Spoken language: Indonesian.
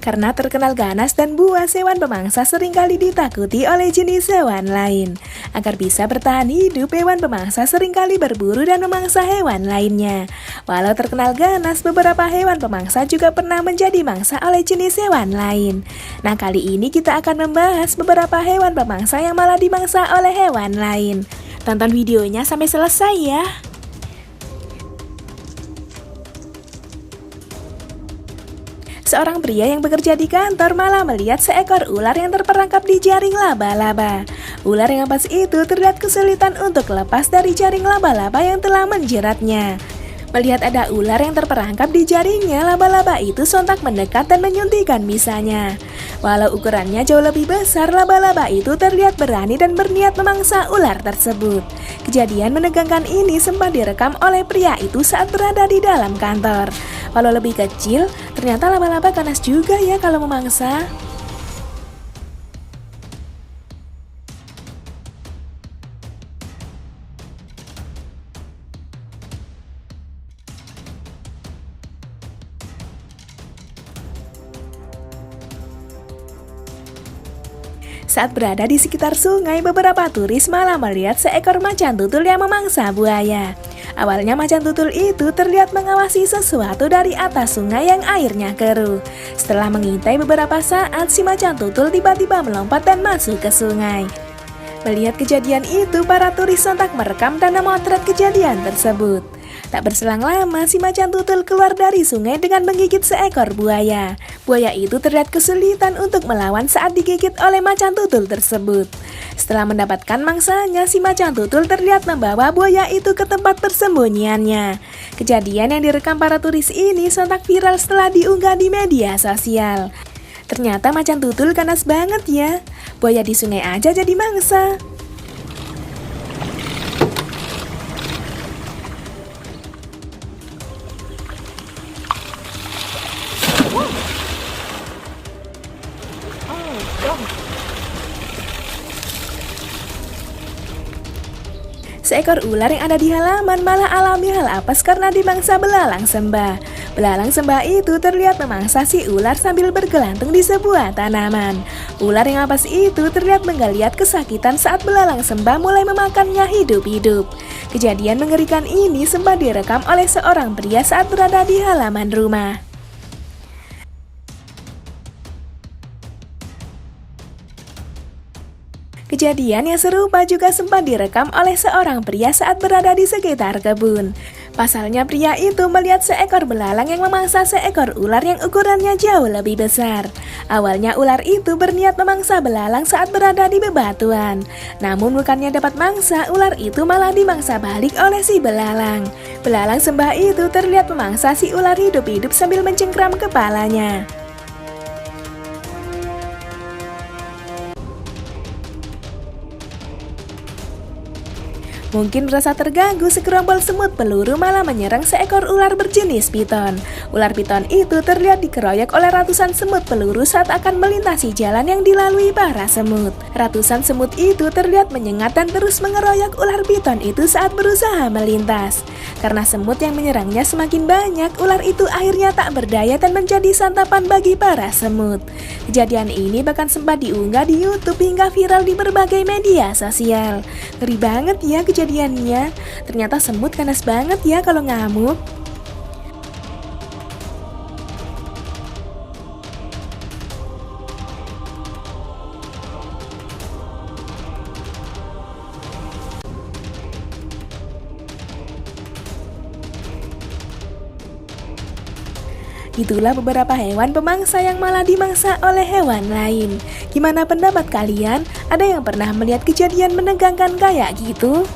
Karena terkenal ganas dan buas, hewan pemangsa seringkali ditakuti oleh jenis hewan lain. Agar bisa bertahan hidup, hewan pemangsa seringkali berburu dan memangsa hewan lainnya. Walau terkenal ganas, beberapa hewan pemangsa juga pernah menjadi mangsa oleh jenis hewan lain. Nah, kali ini kita akan membahas beberapa hewan pemangsa yang malah dimangsa oleh hewan lain. Tonton videonya sampai selesai ya. Seorang pria yang bekerja di kantor malah melihat seekor ular yang terperangkap di jaring laba-laba. Ular yang pas itu terlihat kesulitan untuk lepas dari jaring laba-laba yang telah menjeratnya. Melihat ada ular yang terperangkap di jaringnya, laba-laba itu sontak mendekat dan menyuntikkan bisanya. Walau ukurannya jauh lebih besar, laba-laba itu terlihat berani dan berniat memangsa ular tersebut. Kejadian menegangkan ini sempat direkam oleh pria itu saat berada di dalam kantor. Walau lebih kecil, ternyata laba-laba ganas juga ya kalau memangsa. Saat berada di sekitar sungai, beberapa turis malah melihat seekor macan tutul yang memangsa buaya. Awalnya macan tutul itu terlihat mengawasi sesuatu dari atas sungai yang airnya keruh. Setelah mengintai beberapa saat, si macan tutul tiba-tiba melompat dan masuk ke sungai. Melihat kejadian itu, para turis sontak merekam dan memotret kejadian tersebut. Tak berselang lama, si macan tutul keluar dari sungai dengan menggigit seekor buaya. Buaya itu terlihat kesulitan untuk melawan saat digigit oleh macan tutul tersebut. Setelah mendapatkan mangsanya, si macan tutul terlihat membawa buaya itu ke tempat persembunyiannya. Kejadian yang direkam para turis ini sontak viral setelah diunggah di media sosial. Ternyata macan tutul ganas banget ya. Buaya di sungai aja jadi mangsa. Seekor ular yang ada di halaman malah alami hal apes karena dimangsa belalang sembah. Belalang sembah itu terlihat memangsa si ular sambil bergelantung di sebuah tanaman. Ular yang apes itu terlihat menggeliat kesakitan saat belalang sembah mulai memakannya hidup-hidup. Kejadian mengerikan ini sempat direkam oleh seorang pria saat berada di halaman rumah. Kejadian yang serupa juga sempat direkam oleh seorang pria saat berada di sekitar kebun. Pasalnya pria itu melihat seekor belalang yang memangsa seekor ular yang ukurannya jauh lebih besar. Awalnya ular itu berniat memangsa belalang saat berada di bebatuan. Namun bukannya dapat mangsa, ular itu malah dimangsa balik oleh si belalang. Belalang sembah itu terlihat memangsa si ular hidup-hidup sambil mencengkram kepalanya. Mungkin merasa terganggu, segerombol semut peluru malah menyerang seekor ular berjenis piton. Ular piton itu terlihat dikeroyok oleh ratusan semut peluru saat akan melintasi jalan yang dilalui para semut. Ratusan semut itu terlihat menyengat dan terus mengeroyok ular piton itu saat berusaha melintas. Karena semut yang menyerangnya semakin banyak, ular itu akhirnya tak berdaya dan menjadi santapan bagi para semut. Kejadian ini bahkan sempat diunggah di YouTube hingga viral di berbagai media sosial. Ngeri banget ya kejadiannya. Ternyata semut ganas banget ya kalau ngamuk. Itulah beberapa hewan pemangsa yang malah dimangsa oleh hewan lain. Gimana pendapat kalian? Ada yang pernah melihat kejadian menegangkan kayak gitu?